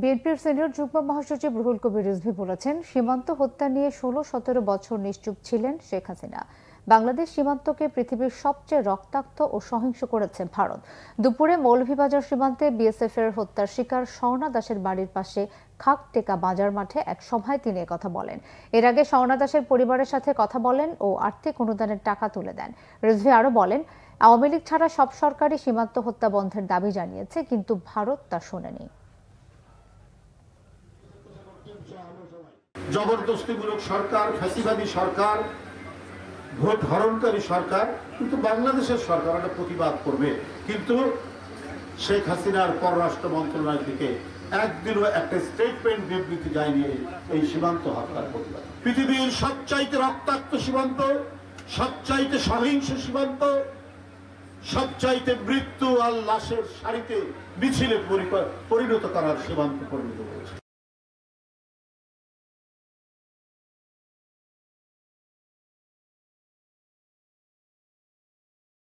বিএনপির সিনিয়র যুগ্ম মহাসচিব রুহুল কবির রিজভী বলেছেন, সীমান্ত হত্যা নিয়ে ১৬-১৭ বছর নিশ্চুপ ছিলেন শেখ হাসিনা। বাংলাদেশ সীমান্তকে পৃথিবীর সবচেয়ে রক্তাক্ত ও সহিংস করেছে ভারত। দুপুরে মৌলভীবাজার সীমান্তে বিএসএফ এর হত্যার শিকার স্বর্ণা দাসের বাড়ির পাশে খাকটেকা বাজার মাঠে এক সভায় তিনি কথা বলেন। এর আগে স্বর্ণা দাসের পরিবারের সাথে কথা বলেন ও আর্থিক অনুদানের টাকা তুলে দেন। রিজভী আরও বলেন, আওয়ামী লীগ ছাড়া সব সরকারই সীমান্ত হত্যা বন্ধের দাবি জানিয়েছে, কিন্তু ভারত তা শোনেনি। জবরদস্তিমূলক সরকার, ফ্যাসিবাদী সরকার, ভোট হরণকারী সরকার, কিন্তু বাংলাদেশের সরকার এটা প্রতিবাদ করবে। কিন্তু শেখ হাসিনার পররাষ্ট্র মন্ত্রণালয় থেকে একদিনও একটা স্টেটমেন্ট বিবৃতি যায়নি এই সীমান্ত হত্যার প্রতিবাদ। পৃথিবীর সবচাইতে রক্তাক্ত সীমান্ত, সবচাইতে সহিংস সীমান্ত, সবচাইতে মৃত্যু আর লাশের সারিতে মিছিলে পরিণত করার সীমান্ত পরিণত করেছে।